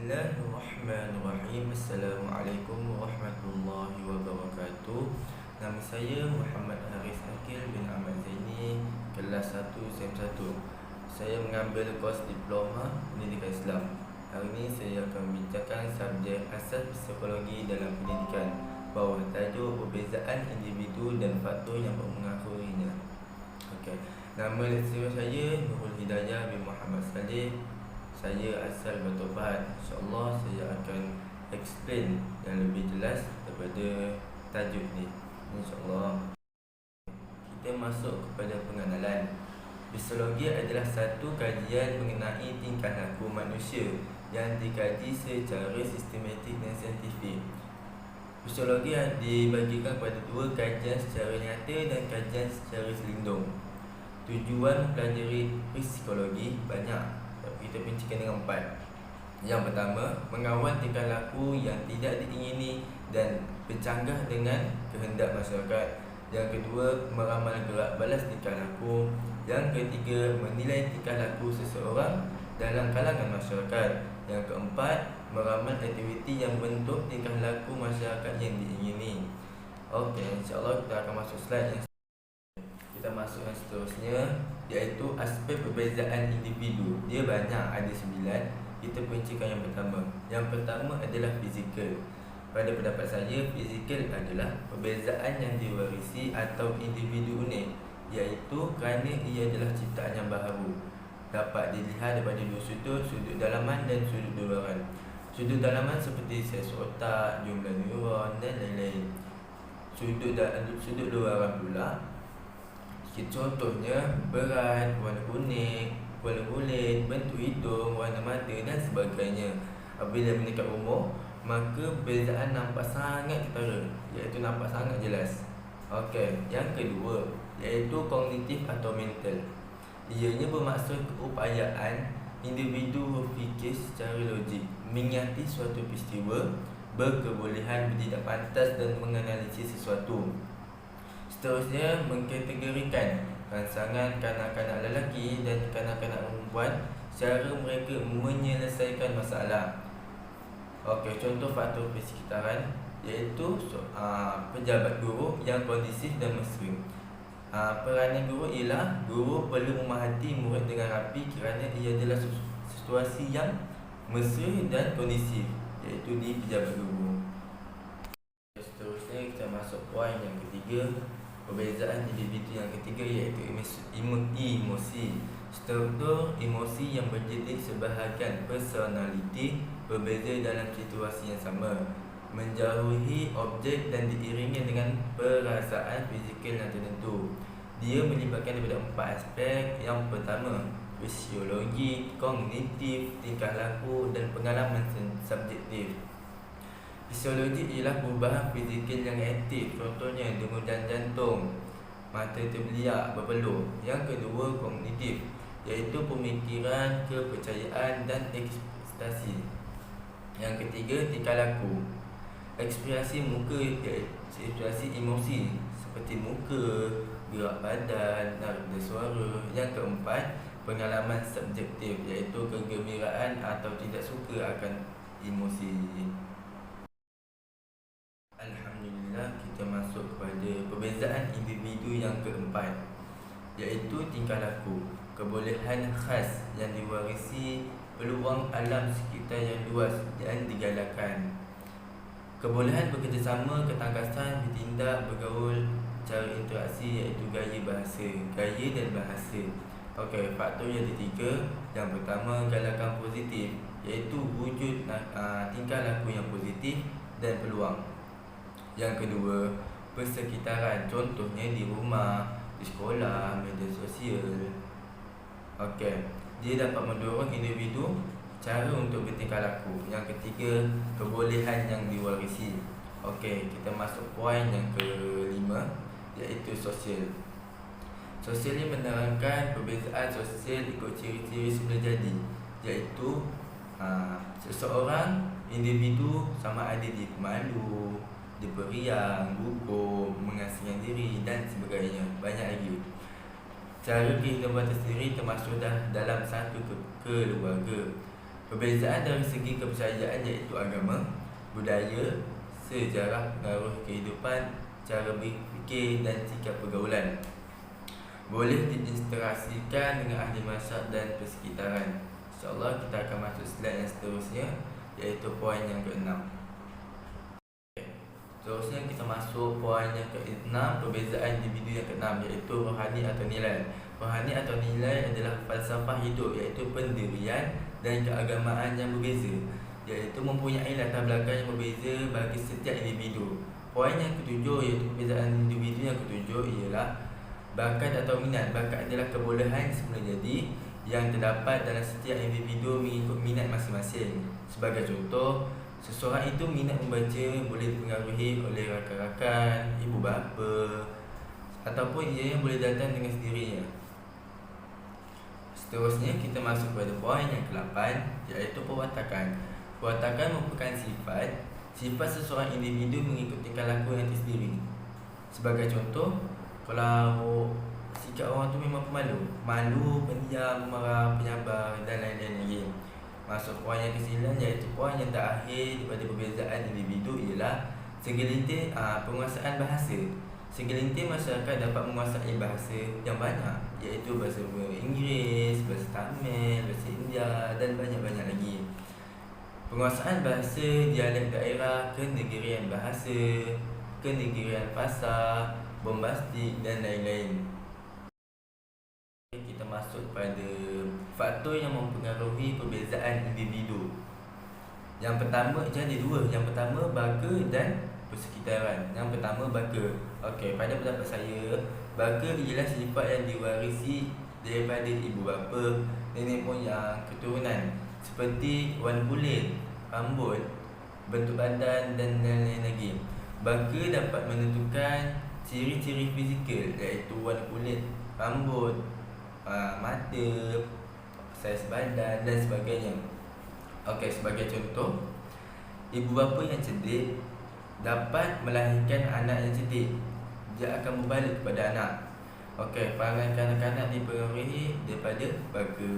Bismillahirrahmanirrahim. Assalamualaikum warahmatullahi wabarakatuh. Nama saya Muhammad Haris Akil bin Ahmad Zaini, kelas 1 SEM 1. Saya mengambil kos Diploma Pendidikan Islam. Hari ini saya akan membincangkan subjek asas psikologi dalam pendidikan, bawah tajuk perbezaan individu dan faktor yang mempengaruhinya. Okey. Nama lecturer saya Nurul Hidayah bin Muhammad Saleh. Saya asal Batu Pahat. InsyaAllah saya akan explain yang lebih jelas daripada tajuk ni, InsyaAllah. Kita masuk kepada pengenalan. Psikologi adalah satu kajian mengenai tingkah laku manusia yang dikaji secara sistematik dan saintifik. Psikologi dibagikan kepada dua, kajian secara nyata dan kajian secara selindung. Tujuan mempelajari psikologi banyak, kita bincangkan dengan 4. Yang pertama, mengawal tingkah laku yang tidak diingini dan bercanggah dengan kehendak masyarakat. Yang kedua, meramal gerak balas tingkah laku. Yang ketiga, menilai tingkah laku seseorang dalam kalangan masyarakat. Yang keempat, meramal aktiviti yang bentuk tingkah laku masyarakat yang diingini. Okey, insyaAllah kita akan masuk slide yang kita masuk yang seterusnya, iaitu aspek perbezaan individu. Dia banyak, ada 9. Kita perincikan yang pertama. Yang pertama adalah fizikal. Pada pendapat saya, fizikal adalah perbezaan yang diwarisi atau individu unik, iaitu kerana ia adalah ciptaan yang baharu. Dapat dilihat daripada dua sudut, sudut dalaman dan sudut luaran. Sudut dalaman seperti sel otak, jumlah neuron dan lain-lain. Sudut luaran pula, contohnya berat, warna kuning, warna kulit, bentuk hidung, warna mata dan sebagainya. Apabila meningkat umur, maka perbezaan nampak sangat ketara, iaitu nampak sangat jelas. Okey, yang kedua iaitu kognitif atau mental. Ianya bermaksud keupayaan individu berfikir secara logik, mengingati suatu peristiwa, berkebolehan bertindak pantas dan menganalisis sesuatu. Seterusnya, mengkategorikan rangsangan kanak-kanak lelaki dan kanak-kanak perempuan, cara mereka menyelesaikan masalah. Okey, contoh faktor persekitaran iaitu pejabat guru yang kondisif dan mesra. Peranan guru ialah guru perlu memerhati murid dengan rapi kerana ia adalah situasi yang mesra dan kondisif, iaitu di pejabat guru. Seterusnya kita masuk poin yang ketiga, perbezaan individu yang ketiga, iaitu emosi. Struktur emosi yang berjenis sebahagian personaliti berbeza dalam situasi yang sama, menjauhi objek dan diiringi dengan perasaan fizikal yang tertentu. Dia melibatkan daripada 4 aspek. Yang pertama, fisiologi, kognitif, tingkah laku dan pengalaman subjektif. Fisiologi ialah perubahan fizikal yang aktif, contohnya degupan jantung, mata terbeliak, berpeluh. Yang kedua, kognitif, iaitu pemikiran, kepercayaan dan ekspektasi. Yang ketiga, tingkah laku, ekspresi muka, ekspresi emosi seperti muka, gerak badan, nada suara. Yang keempat, pengalaman subjektif, iaitu kegembiraan atau tidak suka akan emosi. Alhamdulillah, kita masuk kepada perbezaan individu yang keempat, iaitu tingkah laku, kebolehan khas yang diwarisi, peluang alam sekitar yang luas dan digalakkan. Kebolehan bekerjasama, ketangkasan, bertindak, bergaul, cara interaksi, iaitu gaya bahasa, gaya dan bahasa. Okey, faktor yang ketiga, yang pertama galakan positif, iaitu wujud tingkah laku yang positif dan peluang. Yang kedua, persekitaran, contohnya di rumah, di sekolah, media sosial. Okey, dia dapat mendorong individu cara untuk bertingkah laku. Yang ketiga, kebolehan yang diwarisi. Okey, kita masuk poin yang kelima, iaitu sosial. Sosial ini menerangkan perbezaan sosial ikut ciri-ciri semula jadi, iaitu seseorang individu sama ada dia pemalu, dia periang, gugup, mengasingkan diri dan sebagainya. Banyak lagi. Cara kehidupan tersendiri termasuk dalam satu keluarga. Perbezaan dari segi kepercayaan iaitu agama, budaya, sejarah, pengaruh kehidupan, cara berfikir dan sikap pergaulan. Boleh diilustrasikan dengan ahli masyarakat dan persekitaran. InsyaAllah kita akan masuk slide yang seterusnya, iaitu poin yang ke-6. Seterusnya kita masuk poin yang ke-6, perbezaan individu yang ke-6, iaitu rohani atau nilai. Rohani atau nilai adalah falsafah hidup, iaitu pendirian dan keagamaan yang berbeza, iaitu mempunyai latar belakang yang berbeza bagi setiap individu. Poin yang ketujuh iaitu perbezaan individu yang ketujuh ialah bakat atau minat. Bakat adalah kebolehan semula jadi yang terdapat dalam setiap individu mengikut minat masing-masing. Sebagai contoh, seseorang itu minat membaca boleh dipengaruhi oleh rakan-rakan, ibu bapa, ataupun ia yang boleh datang dengan sendirinya. Seterusnya kita masuk pada poin yang ke-8, iaitu perwatakan. Perwatakan merupakan sifat seseorang individu mengikut tingkah laku yang tersendiri. Sebagai contoh, kalau sikap orang tu memang pemalu, malu, pendiam, marah, penyabar dan lain-lain lagi. Masuk poin yang ke-9, iaitu poin yang terakhir daripada perbezaan individu ialah segelintir penguasaan bahasa. Segelintir masyarakat dapat menguasai bahasa yang banyak, iaitu bahasa Inggeris, bahasa Tamil, bahasa India dan banyak-banyak lagi. Penguasaan bahasa, dialek daerah, kenegirian bahasa, kenegirian fasa, bombastik dan lain-lain. Kita masuk pada faktor yang mempengaruhi perbezaan individu. Yang pertama, jadi dua. Yang pertama, baka dan persekitaran. Yang pertama, baka. Okey, pada pendapat saya, baka ialah sifat yang diwarisi daripada ibu bapa, nenek moyang, keturunan, seperti warna kulit, rambut, bentuk badan dan lain-lain lagi. Baka dapat menentukan ciri-ciri fizikal, iaitu warna kulit, rambut, mata, saiz badan dan sebagainya. Okey, sebagai contoh, ibu bapa yang cerdik dapat melahirkan anak yang cerdik. Dia akan berbalik kepada anak. Okey, perangai kanak-kanak dipengaruhi daripada baka.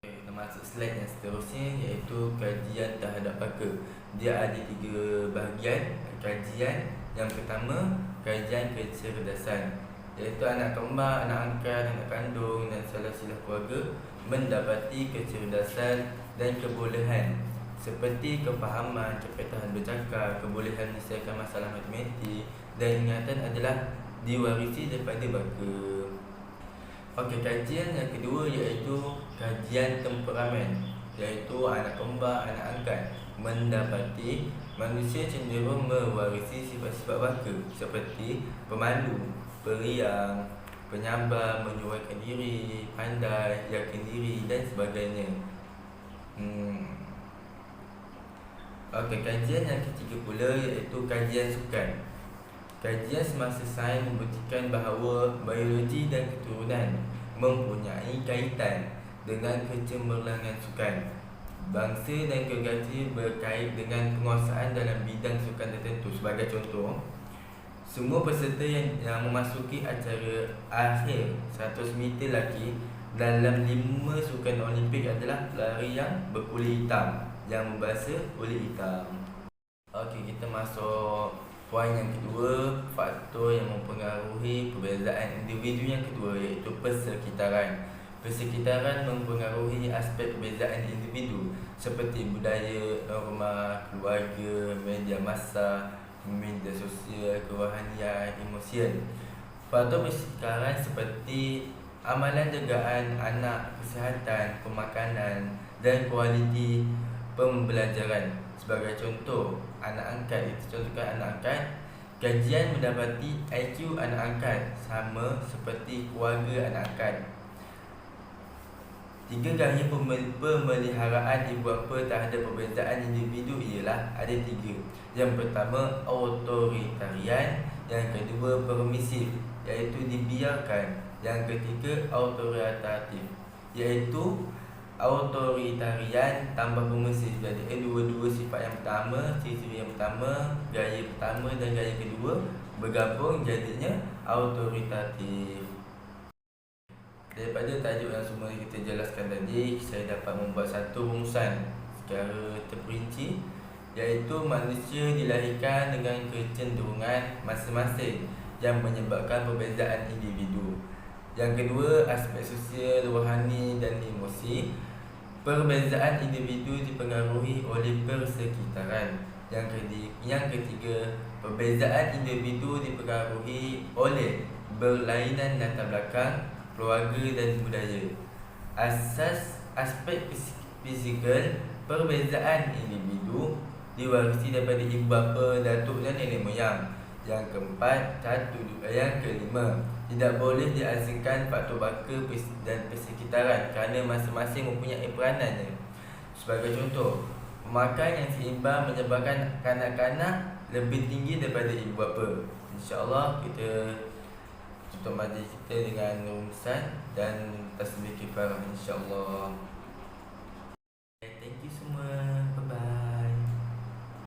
Okey, kita masuk slide yang seterusnya, iaitu kajian terhadap baka. Dia ada 3 bahagian kajian. Yang pertama, kajian kecerdasan, iaitu anak kembar, anak angkat, anak kandung dan salah-salah keluarga mendapati kecerdasan dan kebolehan seperti kefahaman, kepintaran bercakap, kebolehan menyelesaikan masalah matematik dan ingatan adalah diwarisi daripada baka. Okey, kajian yang kedua iaitu kajian temperamen, iaitu anak kembar, anak angkat mendapati manusia cenderung mewarisi sifat-sifat baka seperti pemalu, periang, penyabar, menyuarakan diri, pandai, yakin diri dan sebagainya. Okey, kajian yang ketiga pula iaitu kajian sukan. Kajian semasa sains membuktikan bahawa biologi dan keturunan mempunyai kaitan dengan kecemerlangan sukan. Bangsa dan gergaji berkait dengan penguasaan dalam bidang sukan tertentu. Sebagai contoh, semua peserta yang memasuki acara akhir 100 meter laki dalam 5 sukan Olimpik adalah pelari yang berkulit hitam, yang membasuh kulit hitam. Okey, kita masuk poin yang kedua, faktor yang mempengaruhi perbezaan individu yang kedua iaitu persekitaran. Persekitaran mempengaruhi aspek perbezaan individu seperti budaya, norma, keluarga, media massa, media sosial, kerohanian, emosian. Faktor persekitaran seperti amalan jagaan anak, kesihatan, pemakanan dan kualiti pembelajaran. Sebagai contoh, anak angkat, itu contohkan anak angkat. Kajian mendapati IQ anak angkat sama seperti keluarga anak angkat. 3 gaya pemeliharaan ibu bapa terhadap perbezaan individu ialah ada 3. Yang pertama, authoritarian. Yang kedua, permisif, iaitu dibiarkan. Yang ketiga, autoritatif, iaitu authoritarian tambah permisif. Jadi dua-dua sifat yang pertama, ciri-ciri yang pertama, gaya pertama dan gaya kedua bergabung jadinya autoritatif. Daripada tajuk yang semua kita jelaskan tadi, saya dapat membuat satu rumusan secara terperinci, iaitu manusia dilahirkan dengan kecenderungan masing-masing yang menyebabkan perbezaan individu. Yang kedua, aspek sosial, rohani dan emosi. Perbezaan individu dipengaruhi oleh persekitaran. Yang ketiga, perbezaan individu dipengaruhi oleh berlainan latar belakang, keluarga dan budaya. Aspek fizikal, perbezaan individu diwarisi daripada ibu bapa, datuk dan nenek moyang. Yang kelima, tidak boleh diasingkan faktor baka dan persekitaran kerana masing-masing mempunyai peranannya. Sebagai contoh, pemakan yang seimbang menyebabkan kanak-kanak lebih tinggi daripada ibu bapa. InsyaAllah kita tutup majlis kita dengan rumusan dan tasbih kifarah, insyaAllah.